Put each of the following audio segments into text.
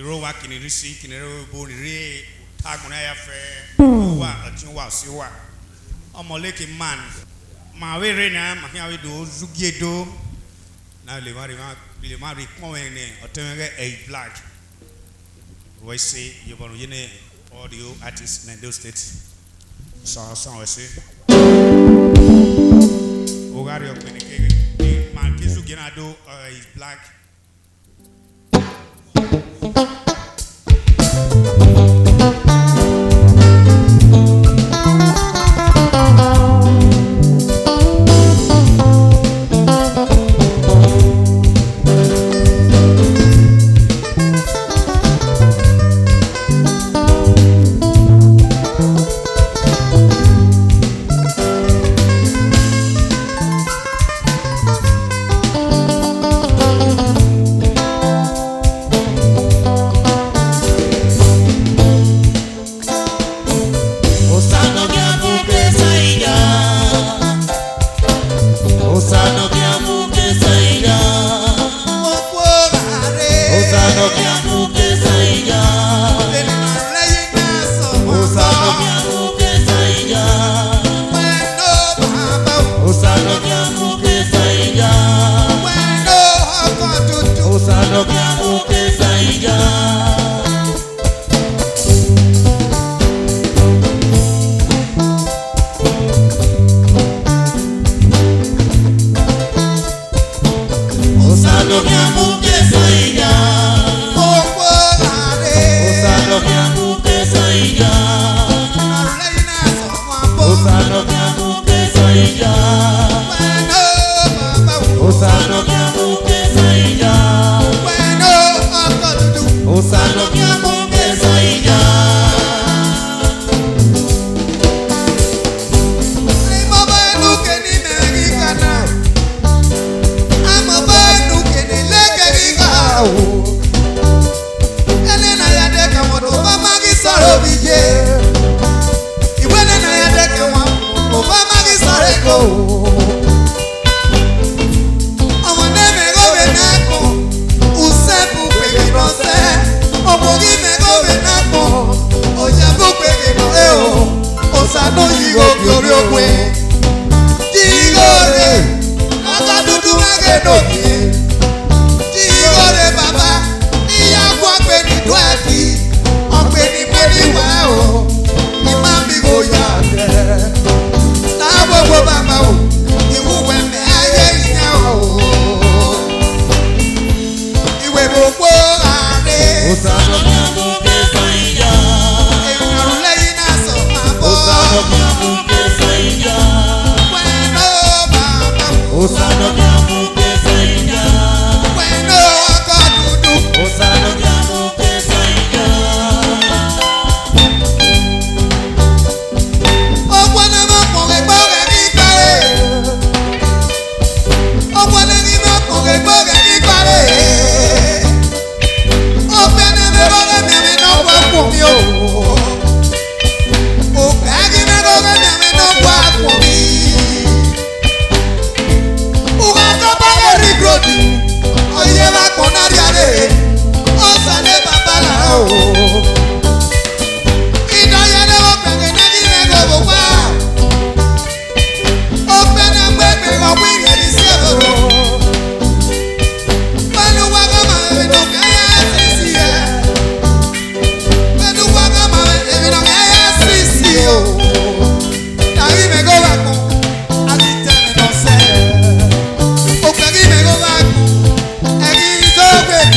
rowa kinirisi kinero bo nire taguna ya fe wa atinwa siwa omoleke man ma we rena ma kan we do zugiedo na le mari pon ene otemege a black we say you bono yene audio artist in those states so we say ogari okwenike man kizu genado is black.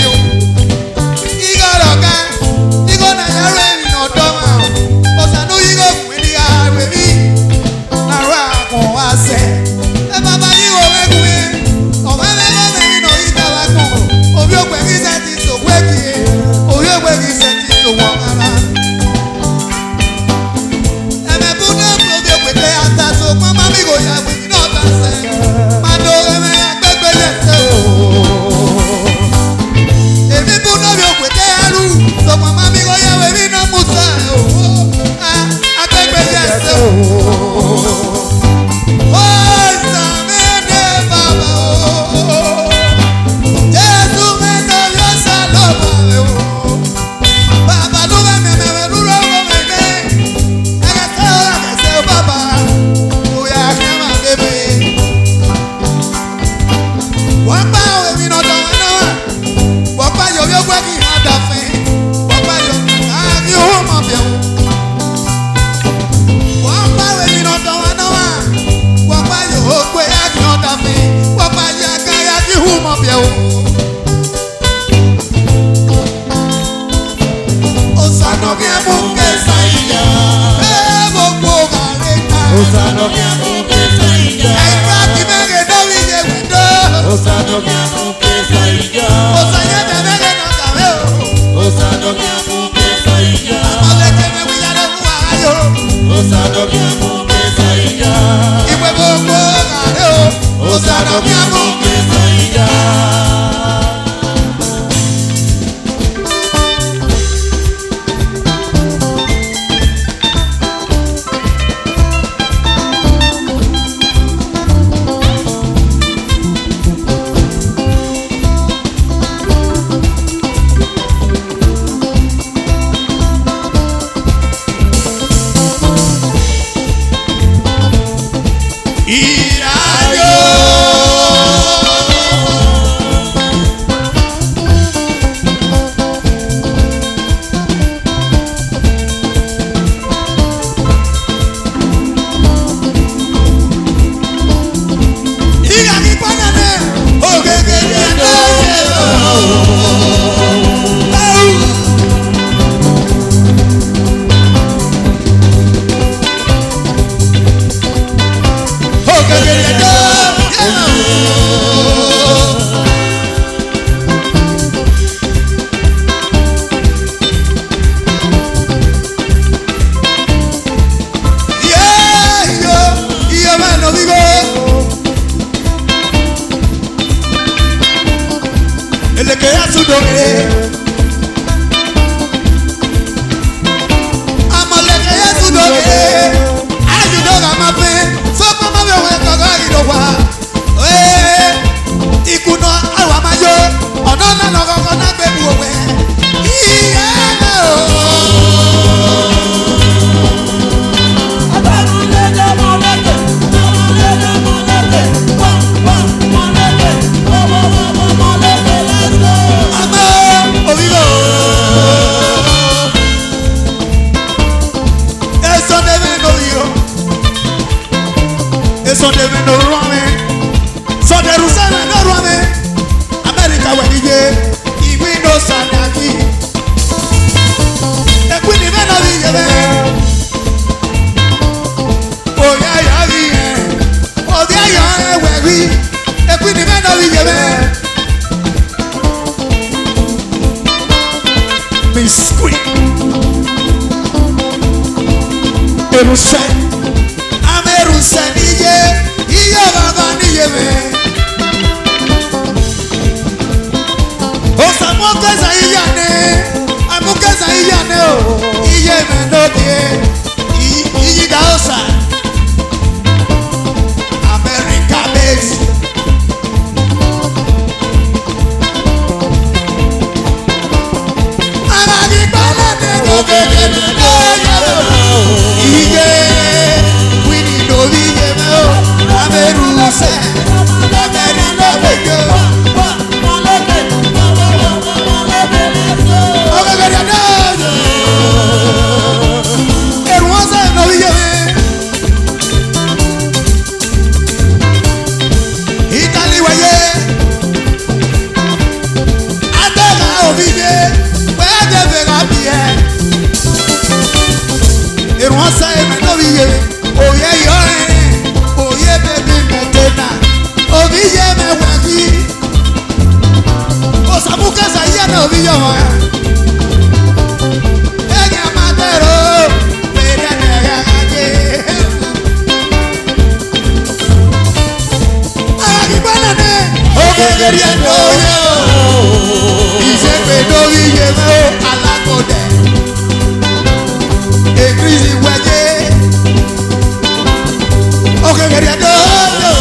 You so de me no rame. So de Rusana no rame. America wenije. Iwi no sanaki. Ekwini me no vijebe. Oya ya viye. Odia ya ewewi. Ekwini me no vijebe. Miss Queen. Eruse, ameruse niye, iye baba niye me. Osa mokeza iyane, amokeza iyane o, iye me no die, iye da osa. America base. Amagi bala ne go bebe ne go yo. Iye, Winnie no iye me o, ameruse, ameri no bege. Oga gari ado, eruanza no iye me. Italy waye, adega obiye, wede vega biye. Eruanza me no iye, oye yo oye baby metena, obiye me wagi. Osamuka saya no obiye wa. Ega matero, pere nega age. Agi banane, oge geriendo yo. Ise pe no iye me alakode. Ekrisi waje. Oge geriendo yo.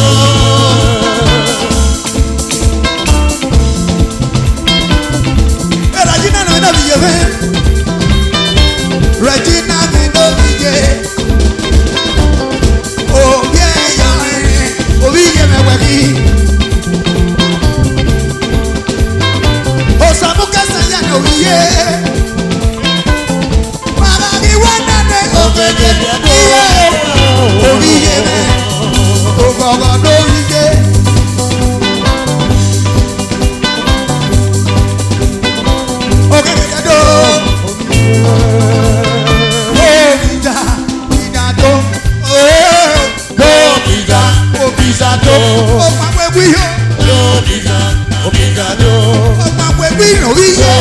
Regina no me viye. Regina me no viye. Oh yeah yeah. Oh viye me wagi. Oh samuka saya no viye. Mama mi wana ne oge geriendo yo. Oh viye me. Oh gogo no viye. Okay, do. Oh, vida do. Oh, vida do. Oh, my we yo. Oh, vida do. Oh, my we no we yo.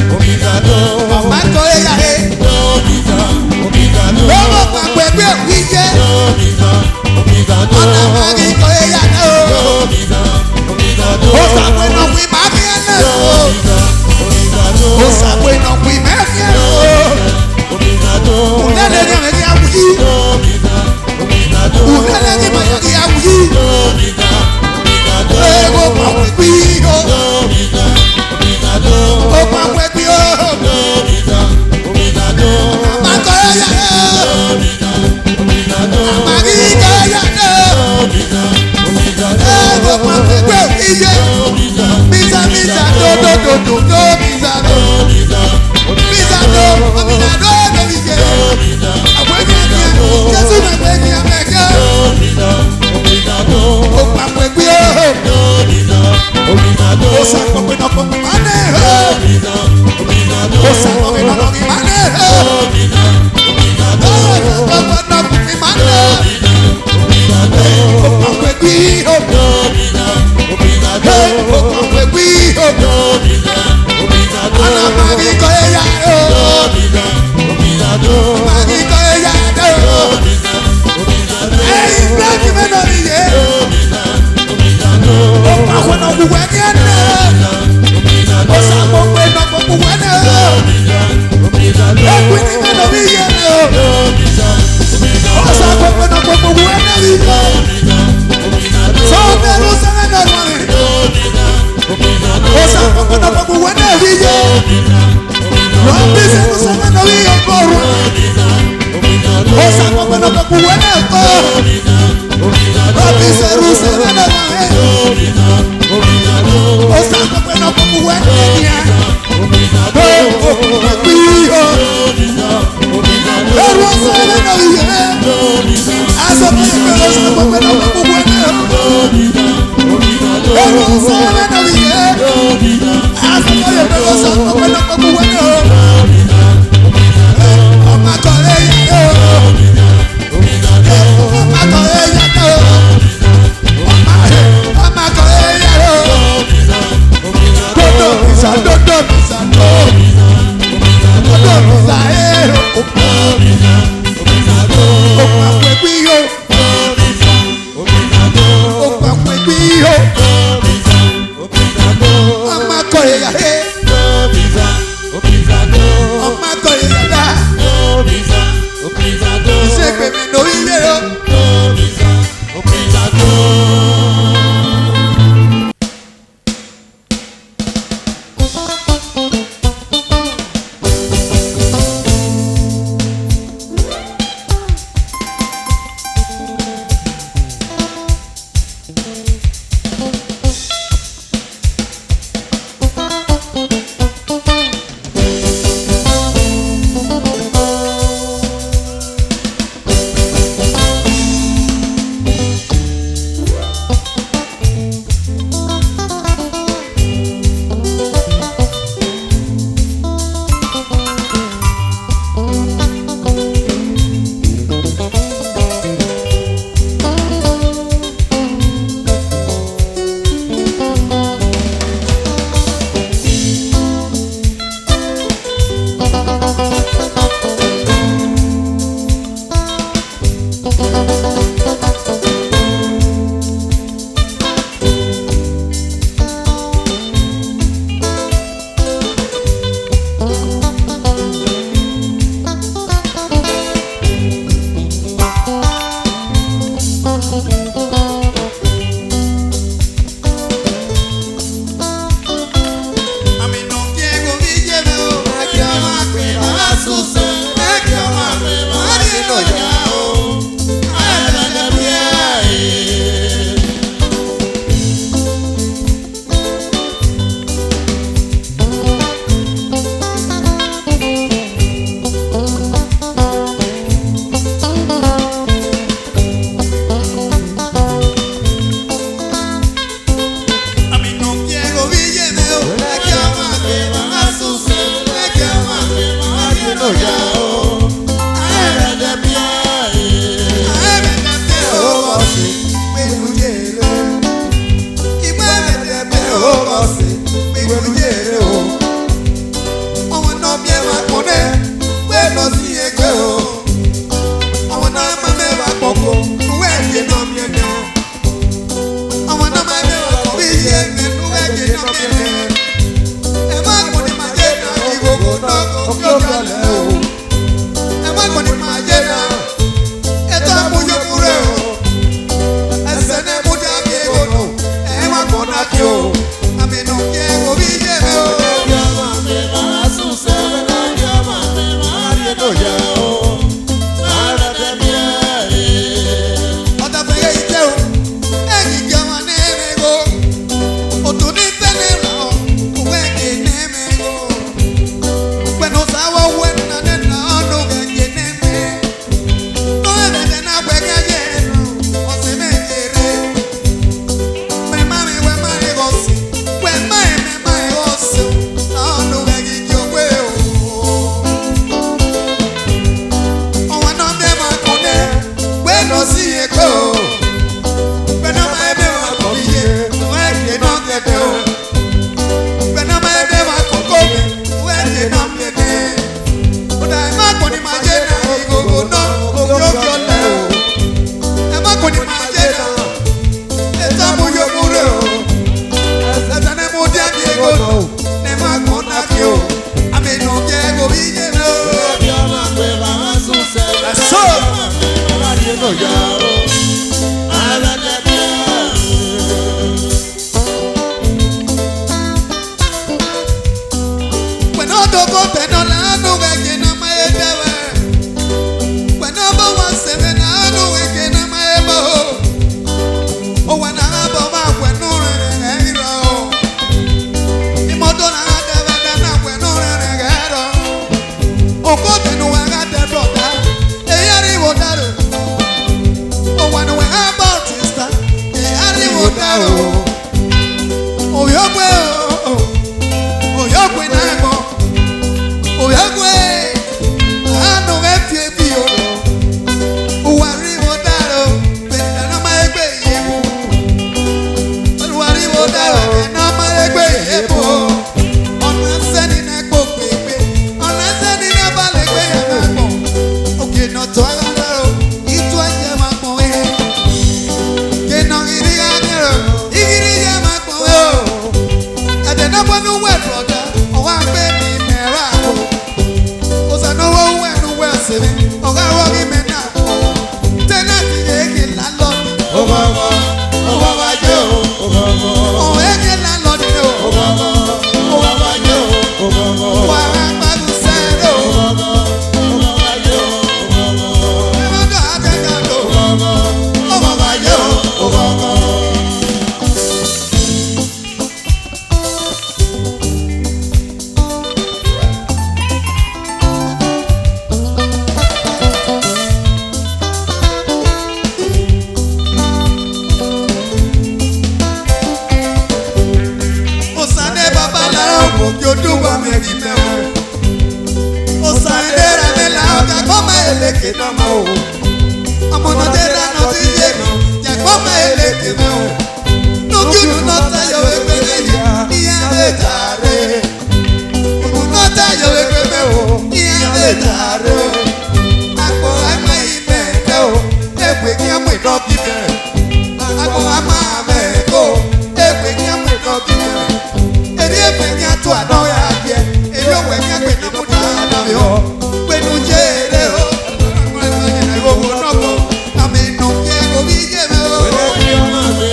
Oh, vida do. Mama ko ella he. Oh, vida do. Oh, my we we ye. Oh, vida do. Ana magi ko ella no. Oh, vida do. Oh, sa bueno we magi na. Osa bueno we magi na. Unele ni me ya wuyi. Unele ni me ya wuyi. Ego pa we yo. O pa we yo. Mama ko ya. Magi ko ya. Ego pa we yo. Biza do biza do. Biza do no biye. Awe ni Jesu na me ni amega. O pa we yo. O sa ko no ko mane. O sa ko no no mane. As a eleke nama o. Amono tera no tijeno, yakoma eleke me o. No kiunu no tayo ekele ya, niya betare. No tayo ekele o, niya betare o. Ako ama ime o, ekwe kiamwe no kibe. Ako ama ame o, ekwe kiamwe no kibe. Eri ekwe kiatu anoya kie, eri okwe kiamwe no muda anavyo. Kwenu jere o, go no go. Ame no kiego vijeme o.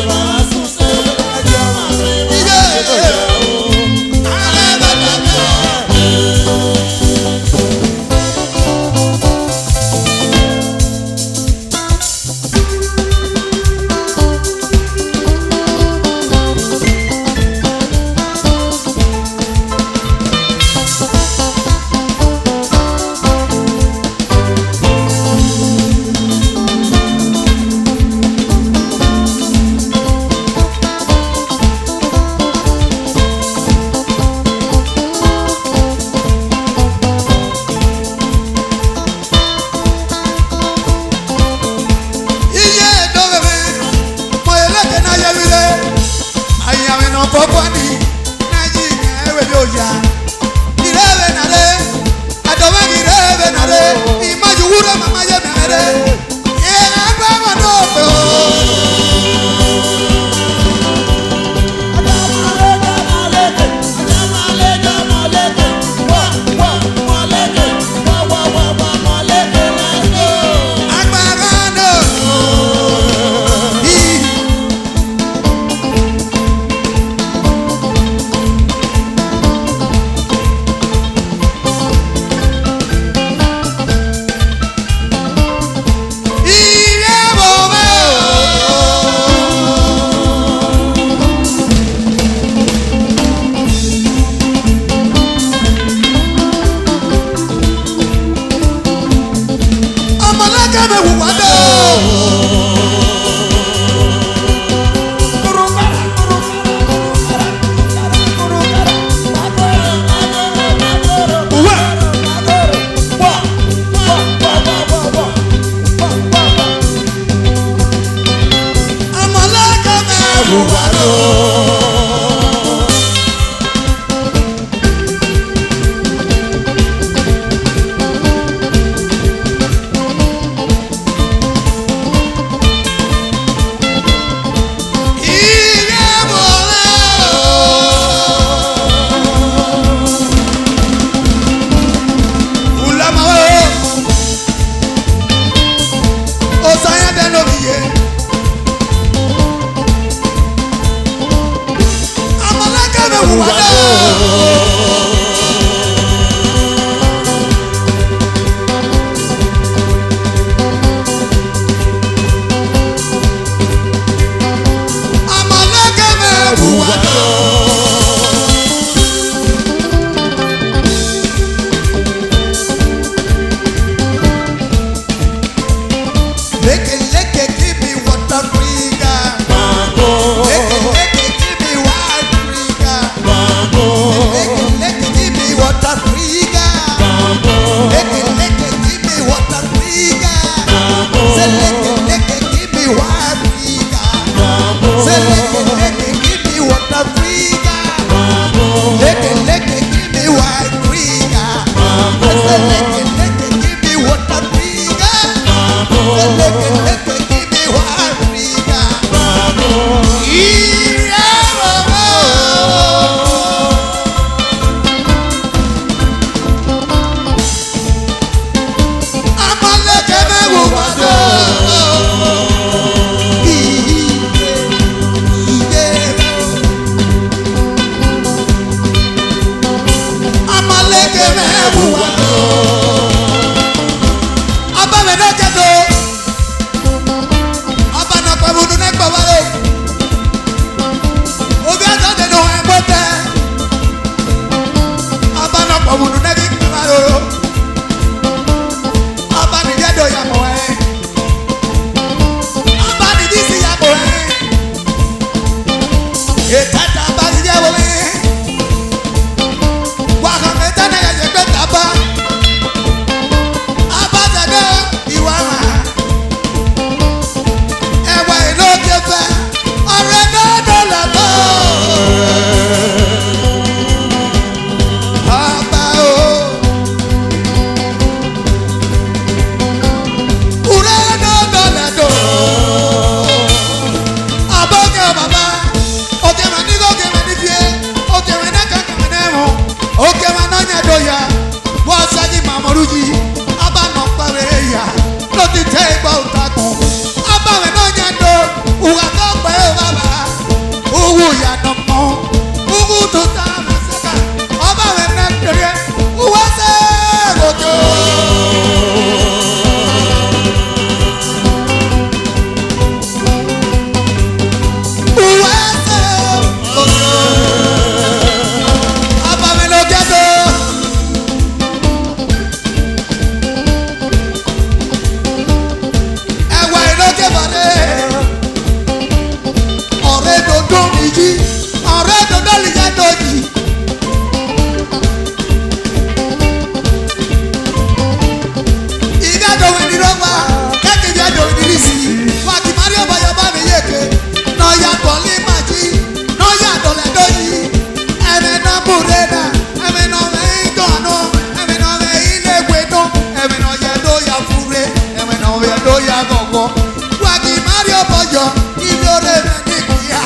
bojo, ibiore menikia.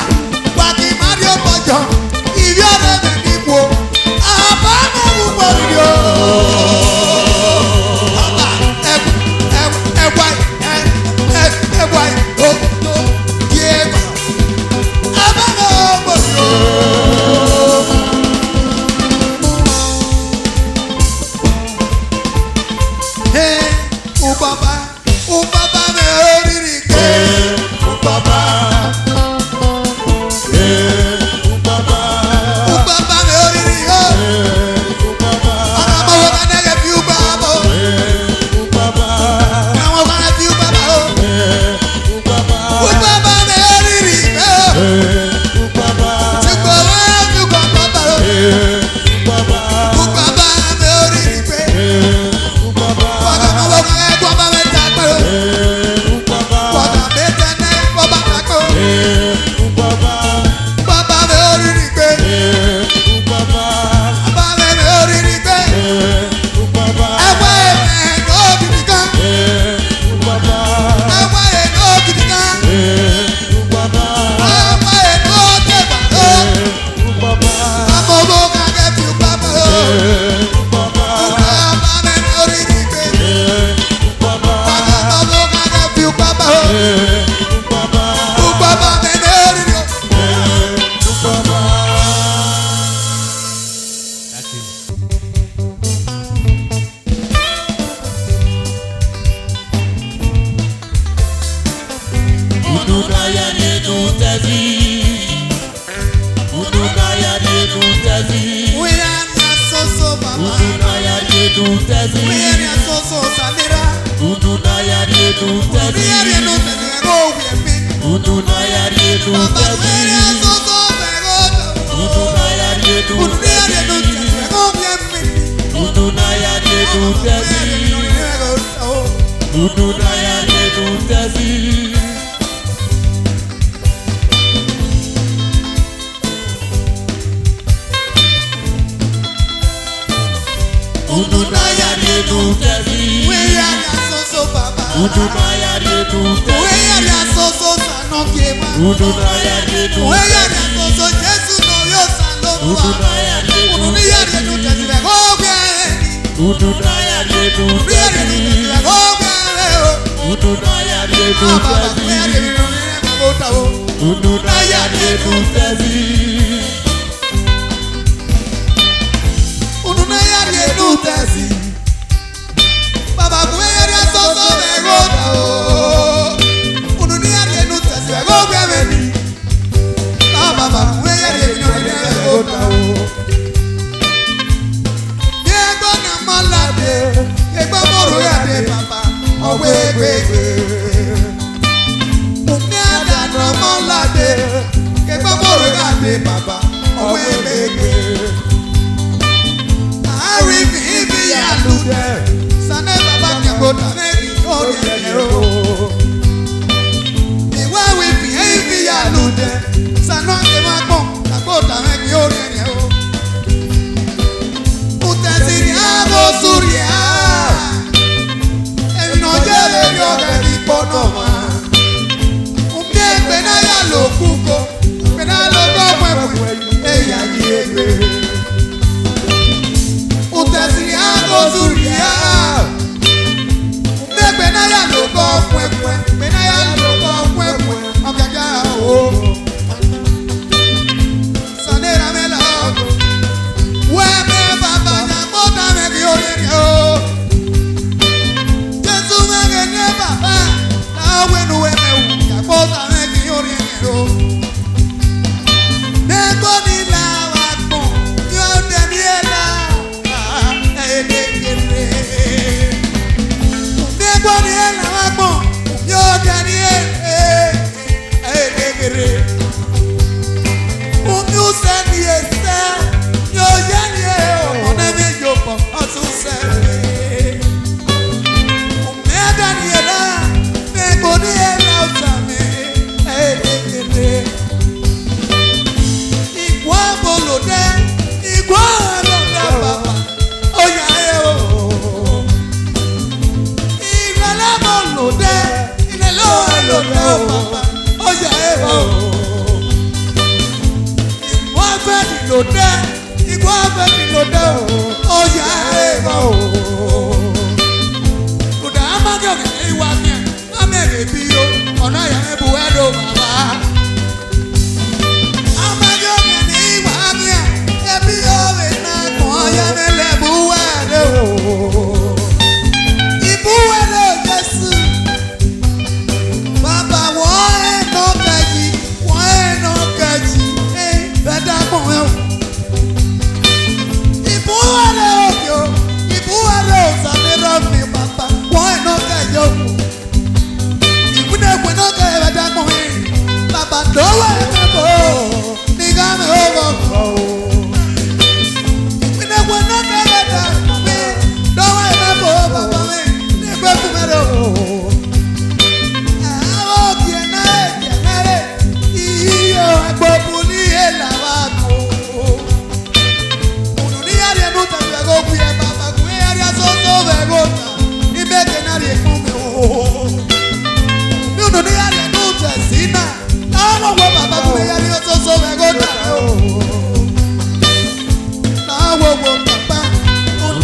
Waki Mario bojo, ibiore meniko. Abana uborio. Aba, ebwai, Diego. Abana uborio. Hey, Ubaba me oriri ke. Ubaba me oriri ho. Aramo wakane ke fi ubaba ho. Aramo wakane fi ubaba ho. Ubaba me oriri ke ho. Chukwu wa fi ubaba ho. Ubaba me oriri ke. Aramo wakane ke ubaba me takpe ho. Waka me tene ubaba takpe ho. Baba me oriri ke. Baba me oriri ke. Ewa eme no gidigan. Ewa e no gidigan. Ewa e no teba ho. Amobo kage fi ubaba ho. Ubaba me oriri ke. Amobo kage fi ubaba ho. Ubaba me oriri ho. We are not so baba. We are not so salira. We are no tene go we be. Baba we are so begoto. We are no tene go we be. We are not so baba. We are not so sanokiema. We are not so Jesus no yo sano. We are no tene go we be. We are no tene go we be. Baba we are no tene go tesi. Baba kueria soso begota o. Ununia rienu tesi begota beni. Baba kueria rienu begota o. Diego na malade, Diego moro ya de papa. Owe gbegbe. Unia na malade, Diego moro ya de papa. Owe gbegbe. Ibi ya lude, sane baba kekota meki ori ero. Iwa ibi ya lude, sane kema kon kekota meki ori ero. Utesiri abo suria, evino jere yoga di ponoma. Umye pena ya lokuko, pena loko mwewe, eya yegbe. Utesiri abo suria, umye pena ya loko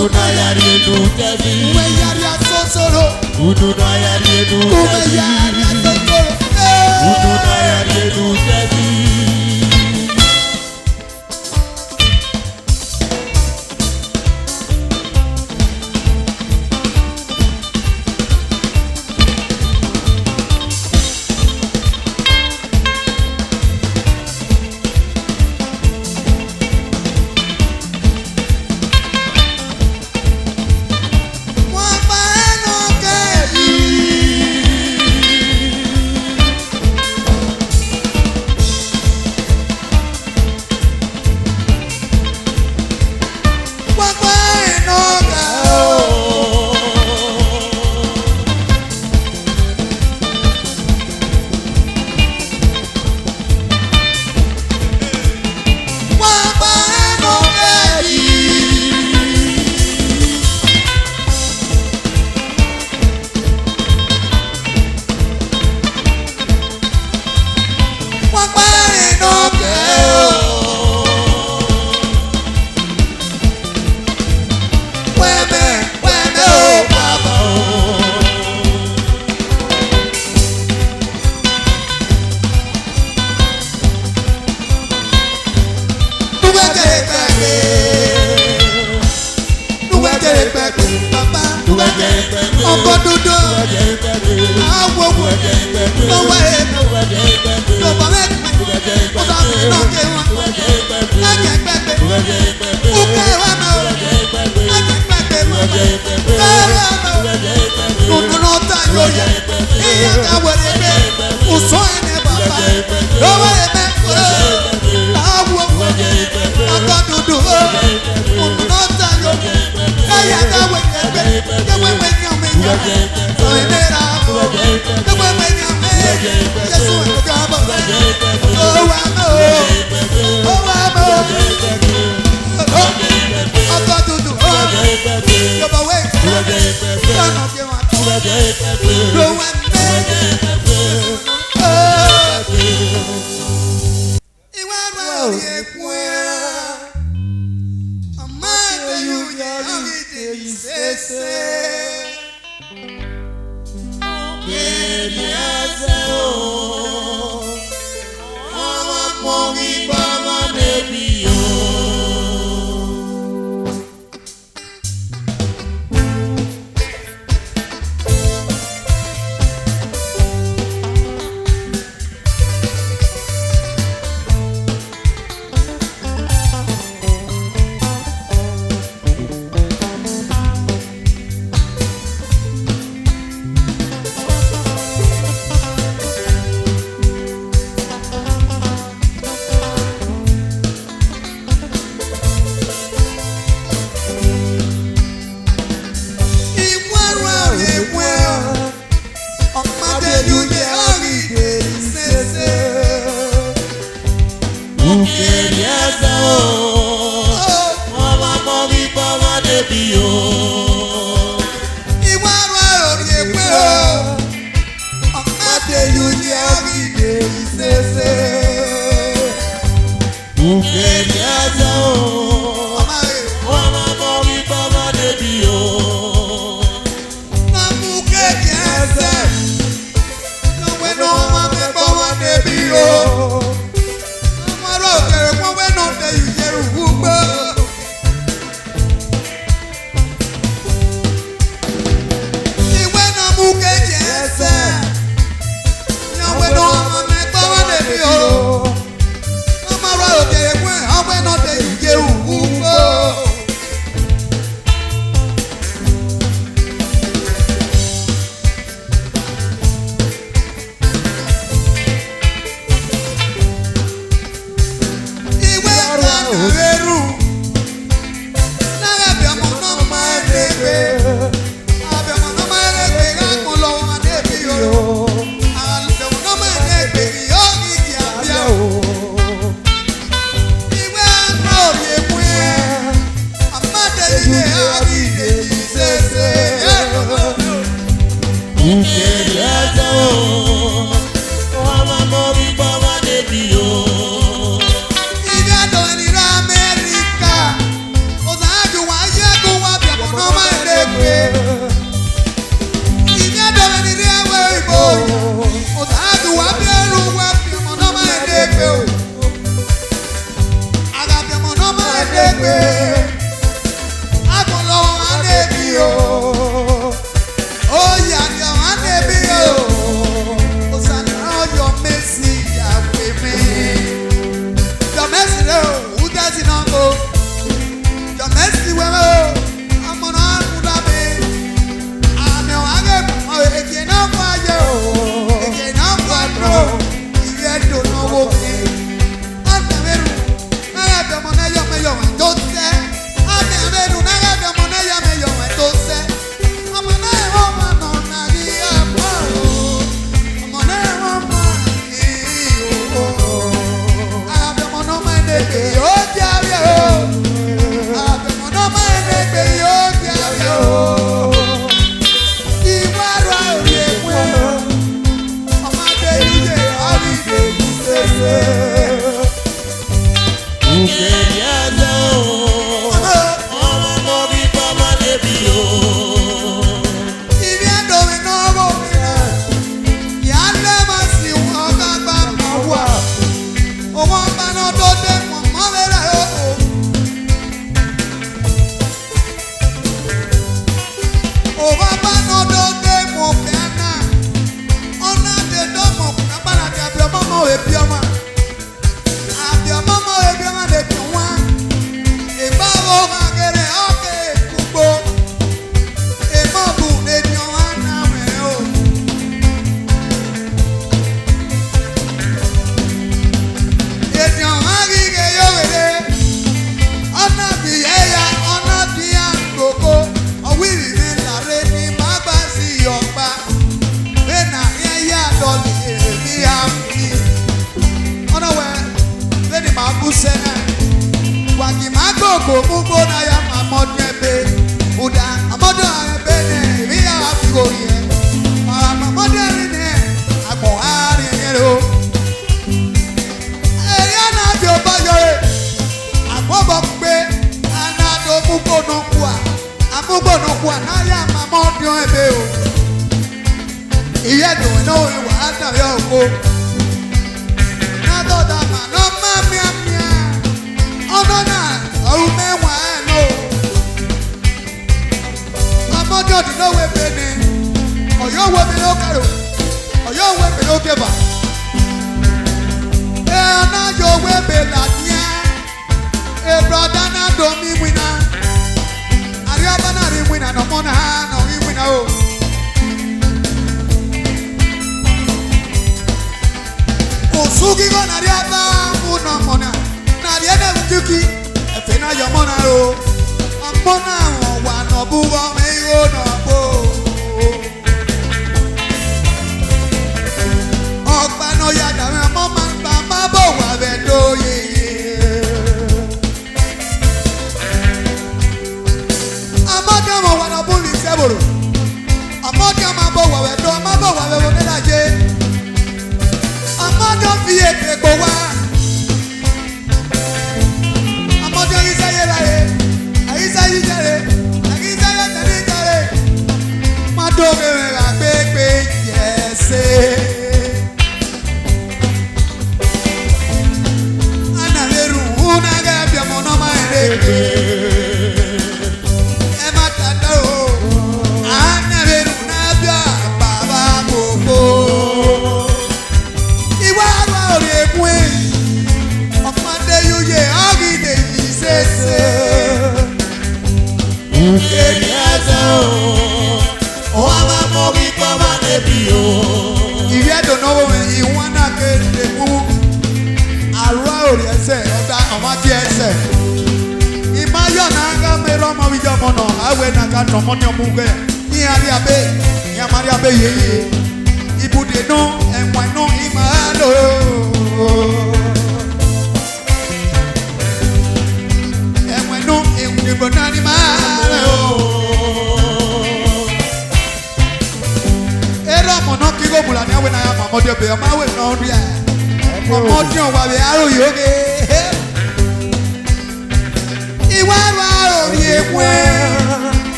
Uduna yari edu tebi. Uwe yari asosoro. Uduna yari edu tebi. Uwe yari asosoro. Uduna yari edu tebi.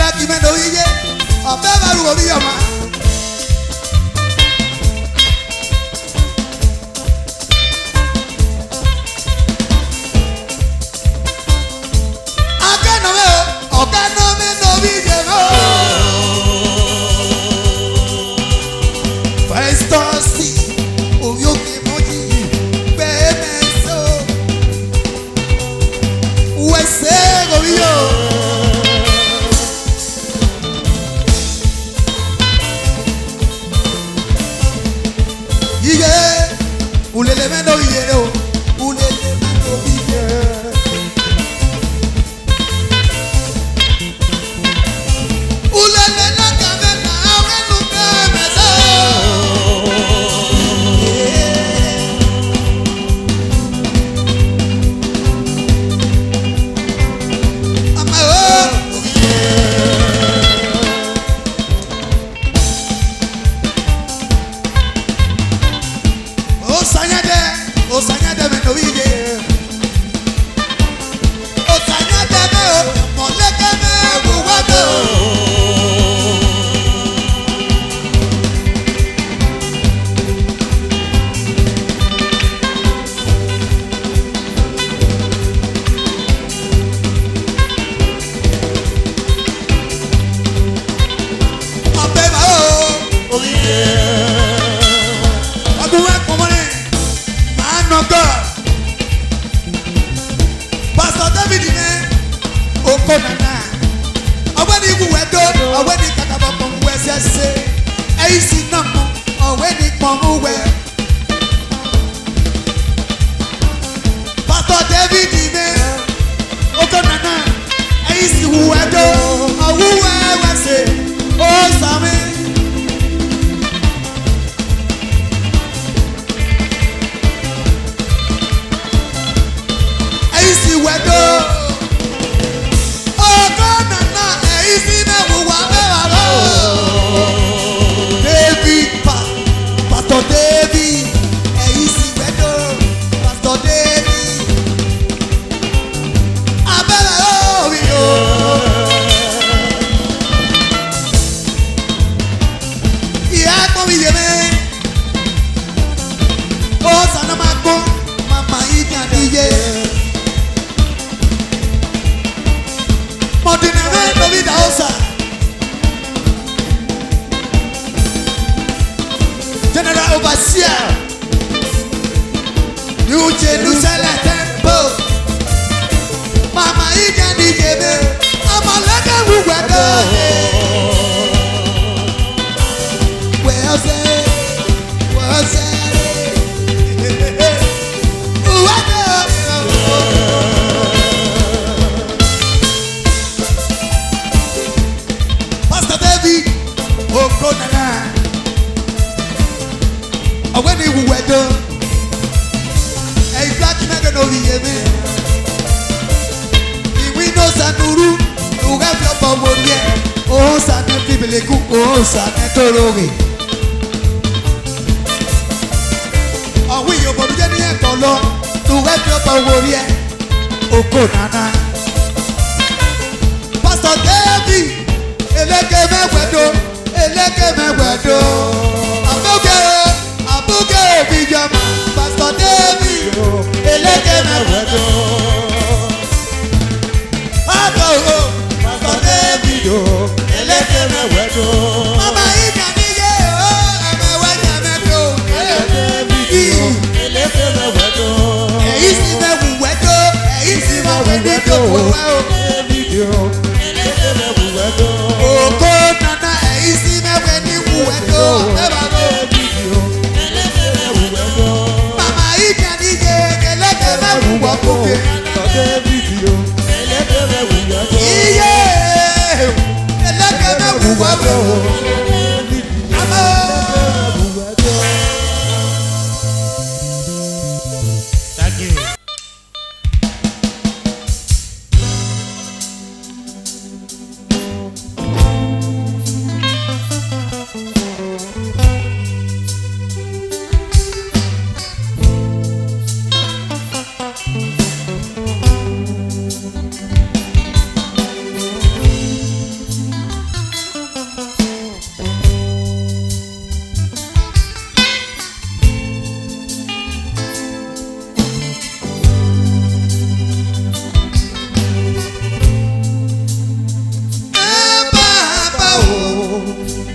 black y me lo oye. A ver, algo mío más. Acá no veo, acá no me lo vi lleno. Esto sí, obvio que moji, bebeso. Ese gobierno. Un elemento villero, un elemento villero. Un elemento cabeza, ahora nunca me Osañate me noville. Osañate me moleke me buguato. Apeba o oye. Aguwe komone. No God. Pastor David ne okonana. Awani buwedo, awani kakabako mwesese. Eisi namo, awani kwamuwe. Pastor David ne okonana. Eisi buwedo, awuwe wese. Oh same. Easy weather. Oh, God, na easy na wuwa mewaro. David, Pastor David. Easy weather, Pastor David. Abela oh yo. Yeah, come here, man. Oh, sana mako, mama inya DJ. Modinamento vida osa. General Overseer. New Jerusalem Temple. Mama ija ni jebe. Amalaka wuwado. Where's it? Where's it? Okonana. Awani wuwedo. Hey black man no yeme. Iwi no sanuru. Uga flopa morie. Oh sane bibeleku. Oh sane toroge. Awi yo boruje ni ekolo. Uga flopa morie. Okonana. Pastor David. Eleke mewedo. Eleke mewedo. Abuke bijama. Pastor David. Eleke mewedo. Ado Pastor David. Eleke mewedo. Mama ija niye o emeweja medo. Eleke mewedo. Eisi mewedo. Eisi mewedo. Eleke mewedo. Oko nana eisi mewedo. Mama ija niye eleke mewedo. Iye eleke mewedo. Thank you.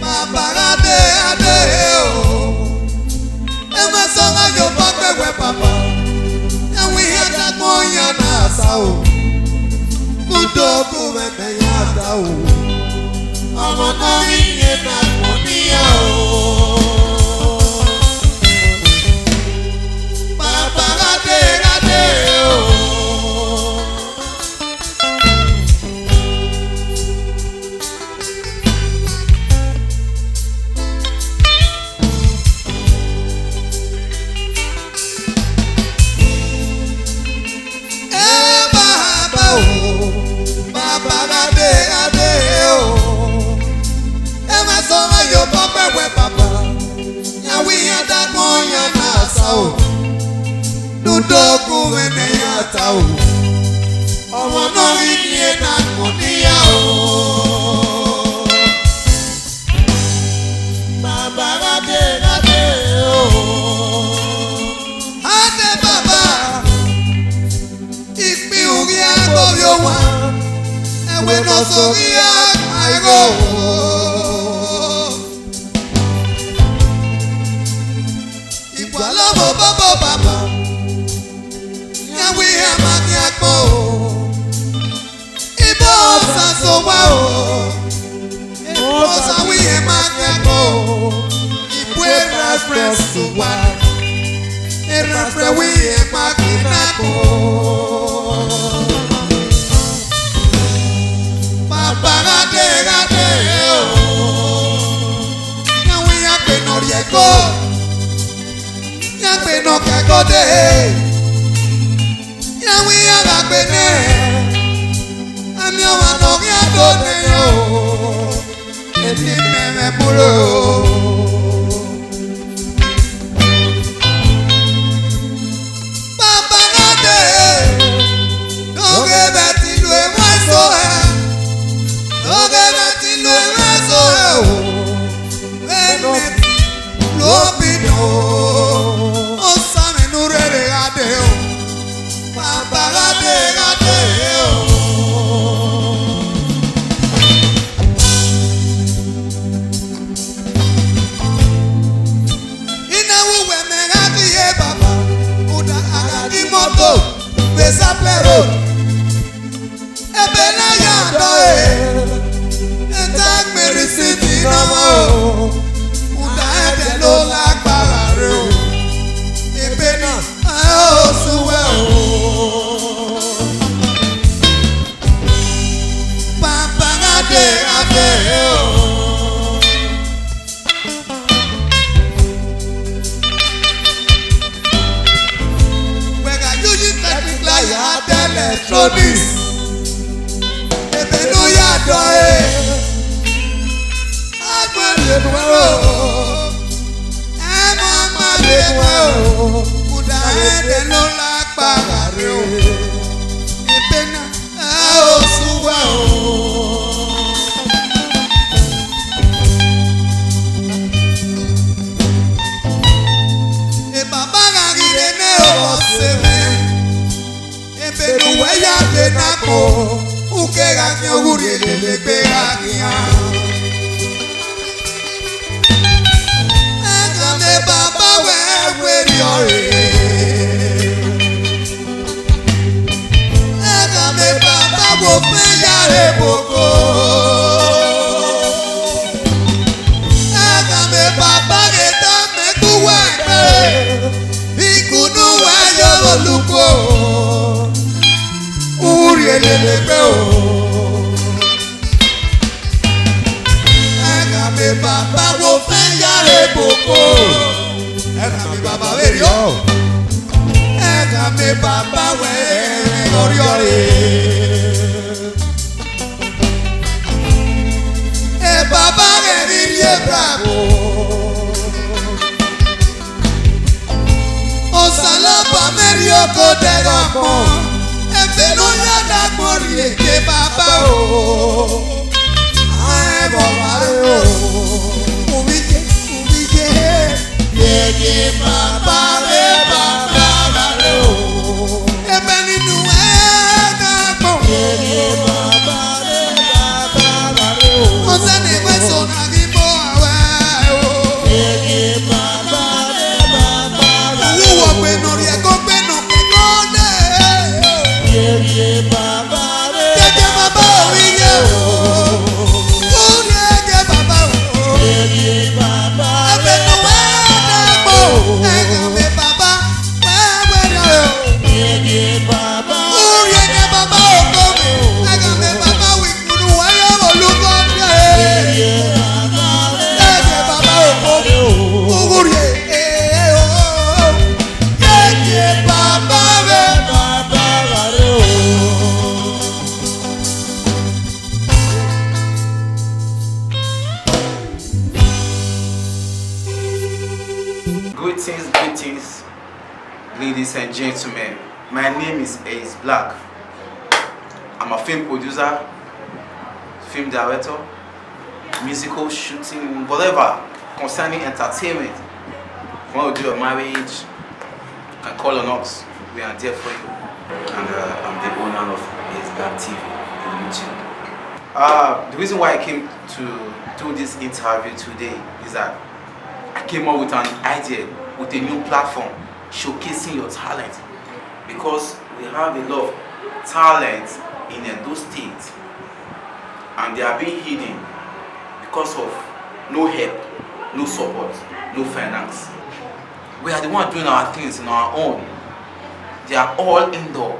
Baba ade o. Ema songa yo papa we papa. And we had that moya na sao. Kudoku me ya sao. Ọmọ náà rí yẹn náà mọ̀ níyà o. Bàbá adé o. Bàbá adé o. Papa, ya we ada moya na sao. Dudoku ene ya tao. Ọmọ náà rí ní na mo níyà o. Bàbá adé o. Adé bàbá. Ìpín orí agbóyò wá. Ẹ̀wẹ̀ náà sórí àgbáyò. Lọ́bọ̀ bọ́bọ̀ bàbá, yàwé àmàkì àpò, ibò ọ̀sàsọ wá o, ọ̀sàwí àmàkì àpò, ìbú ẹ̀rẹ́fẹ̀sọ wá, ẹ̀rẹ́fẹ̀wí àmàkì nàkó. Bàbá adé o, yàwé àpè nọ̀rì ẹ̀kọ́. Yàgbé náà kẹ́kọ̀ọ́ dé, yàwé yàrá gbé ní, àmì ọ̀wà náà rí àdó ní o, èmi mẹ́rẹ̀ múlò o. Bàbá náà dé, lóge bẹ̀ ti lu ewé sọ ẹ̀, lóge bẹ̀ ti lu ewé sọ ẹ̀ o, ẹni ló bí dùn o. Besaplero, ebe na ya do enta merisiti na mo, uda ede lo lágbára re o, ebe na o suwe o. Papa ade o. Electronics, ebe no ya do agbere nuwo, emo ma le nuwo, kuda ede no lágbára re o, ebe na o suwa o. E baba gari ne o se me. Pero ella te naco, uke gani oguri le pegagia. Agame baba we riore. Agame baba wo pe yare boko. Agame baba ge ta me kuwe. Ikunu wa yo luko. Elelebe o, ẹ̀ka mi bàbá wo fẹ́ yára boko, ẹ̀ka mi bàbá wẹ̀rí o, ẹ̀ka mi bàbá wẹ̀rẹ̀ lórí ọ̀rẹ́. Ẹ bàbá rẹ̀ rí yé bravo, ọ̀sálọ́pàá mẹ́rin oko dẹ̀rọ̀ pọ̀. Efe no ya da gbori eke baba o, ae baba o, umije, yeke baba o, ebe ninu ega gbọ, yeke baba o, ọsẹ ni gbèsò nàgí Greetings, ladies and gentlemen. My name is Ace Black. I'm a film producer, film director, musical shooting, whatever concerning entertainment. If you want to do a marriage, you can call on us. We are there for you. And I'm the owner of Ace Black TV on YouTube. The reason why I came to do this interview today is that I came up with an idea with a new platform showcasing your talent, because we have a lot of talent in Edo State and they are being hidden because of no help, no support, no finance. We are the ones doing our things in our own. They are all indoor.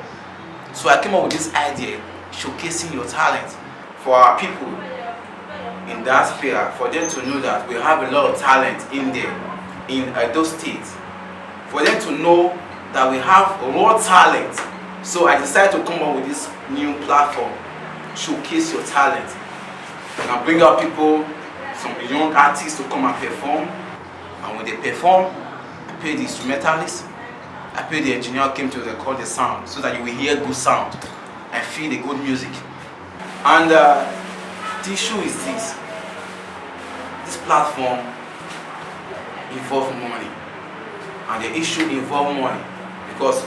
So I came up with this idea showcasing your talent for our people in that sphere, for them to know that we have a lot of talent in there, in Edo State, for them to know that we have raw talent. So I decided to come up with this new platform, showcase your talent. And I bring out people, some young artists to come and perform. And when they perform, I pay the instrumentalist, I pay the engineer who came to record the sound, so that you will hear good sound and feel the good music. And the issue is this platform involves money, and the issue involves money because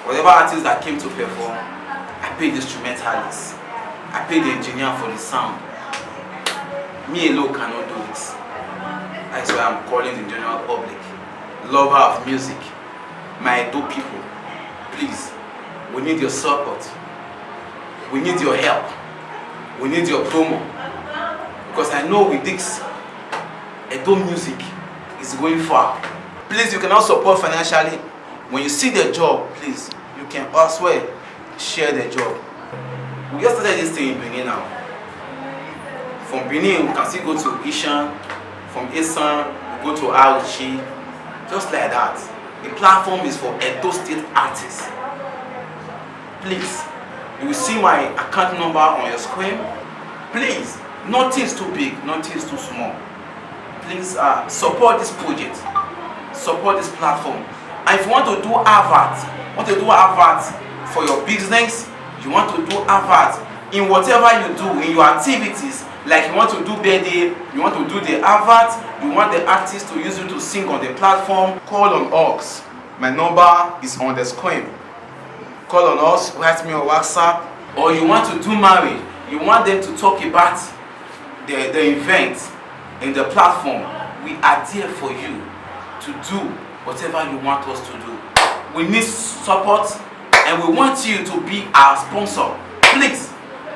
whatever artist that came to perform, I paid the instrumentalist, I paid the engineer for the sound. Me alone cannot do this. That's why I'm calling the general public, lover of music, my Edo people, please, we need your support, we need your help, we need your promo. Because I know with this, Edo music is going far. Please, you cannot support financially. When you see the job, please, you can also share the job. We just started this thing in Benin now. From Benin, we can still go to Ishan. From Isan, we go to Auchi. Just like that. The platform is for Edo State artists. Please, you will see my account number on your screen. Please. Nothing is too big, nothing is too small. Please support this project, support this platform. And if you want to do advert for your business, you want to do advert in whatever you do, in your activities, like you want to do birthday, you want to do the advert, you want the artist to use you to sing on the platform, call on us. My number is on the screen. Call on us, write me on WhatsApp. Or you want to do marriage, you want them to talk about the event in the platform, we are there for you to do whatever you want us to do. We need support and we want you to be our sponsor. Please,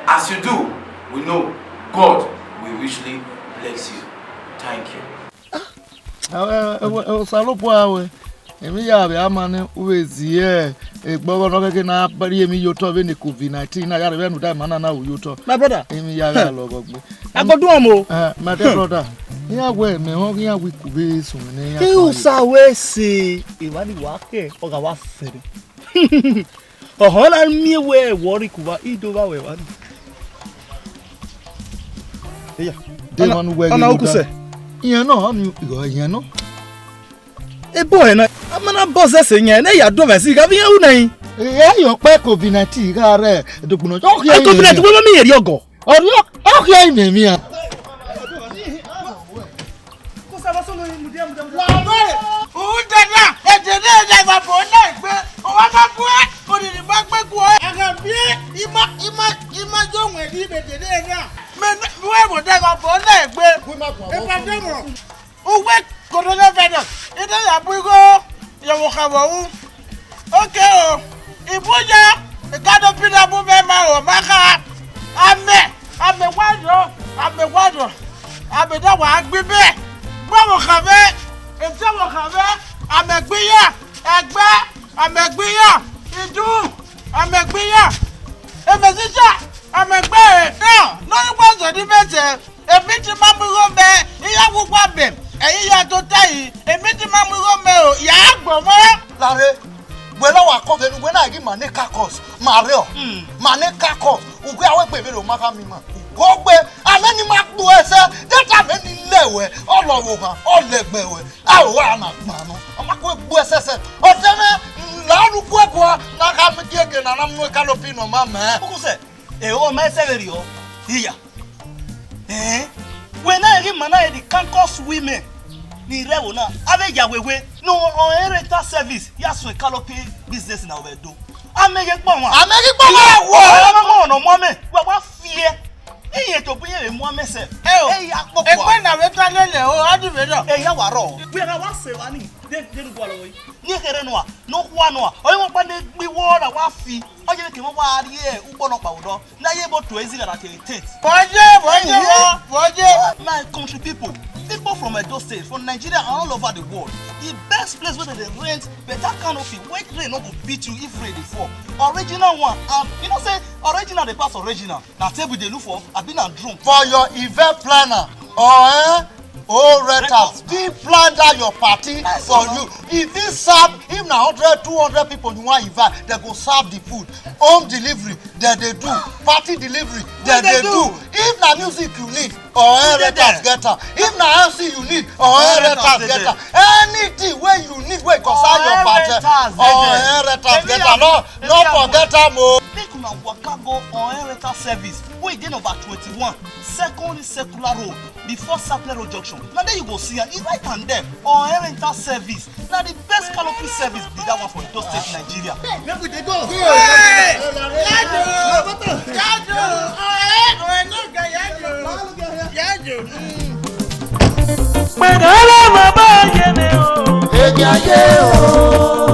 as you do, we know God will richly bless you. Thank you. Emi ya be amane uwezi egbogo no keke na bari emi yoto be ne COVID-19 na yare be nu da mana na uyoto. My brother, emi ya ga logo gbe. Agodun omo. My dear brother. Ya we me ho ya we kube sun ne ya. Ke usa we se iwani wa ke oga wa fere. Oho la mi we worry kuba ido ba we wa. Eya. De manu we. Ana okuse. Iyan no anu igo iyan no. E boy na amana boss ese yen na ya do versi ga bi yan unan e yo pe COVID-19 ga re dokuno o ke COVID-19 wo mi eri ogo ori o ke ime mi a ko sa ba so mo mu dia wa we o dada e de de ba bo na gbe o wa ba bu e o ni ba gbe ku e ga bi ima jo won ri be de de na me we mo de ba bo na gbe e ba de mo o we coronavirus ida ya bugo ya wo kawo okay o ibuja ikado pina bu be ma o maka ame wado ame da wa agbibe gbo wo kabe e je wo kabe ame gbiya egbe ame gbiya idu ame gbiya e mesija ame gbe no gbo so di bete e bi ti ma bugo be iya wo gba be eyi ya to tayi emi ti ma mu ro me o ya gbo mo lare gbe lo wa ko genu gbe na gi ma ne kakos ma re o ma ne kakos ugbe awe pe mi ro ma ka mi ma ko gbe ameni ma gbo ese data me ni lewe olowo kan olegbe we a o wa na ma na na mwe canopy no ma ma. Who say? O me severi o. Iya. When I give mana the campus women. Ni rewo na abeja wewe no on rental service yaso canopy business na we do. Amege pon wa. Amege pon wa. Wo no mo me. We wa fie. Iye to bu ye mu amese. Akpopo. Egbe na we ta lele o adu we do. Ya waro. We na wa se wa ni. De lu gwa lo yi. Ni kere no a, no kwa no a. Oyi mo pa de gbi wo na wa fi. Oje ke mo wa ri e ugbo no pa wo. Na ye bo to ezi na that tent. Boje. My country people from Edo State, from Nigeria and all over the world. The best place where they rent better canopy, where rain not go beat you if rain dey fall. Original one, you know say original they pass original. Now table they look for, I've been a drum. For your event planner, renters, we plan that your party for you. If this serve, if na 100, 200 people you want invite, they go serve the food. Home delivery, they do. Party delivery, they do. If na music you need, renters get her. If na MC you need, renters get her. Anything where you need, where concern your party, renters get her. No forget her more. Make una waka go on rental service. We dey number 21, second circular road, before Sapler Road junction. Now there you go see her. It's right hand there on rental service. Now the best canopy service be that one for Edo State, Nigeria. Where would they go? Pẹ̀gàlà bàbá yẹn ni o. Èjì ayé o.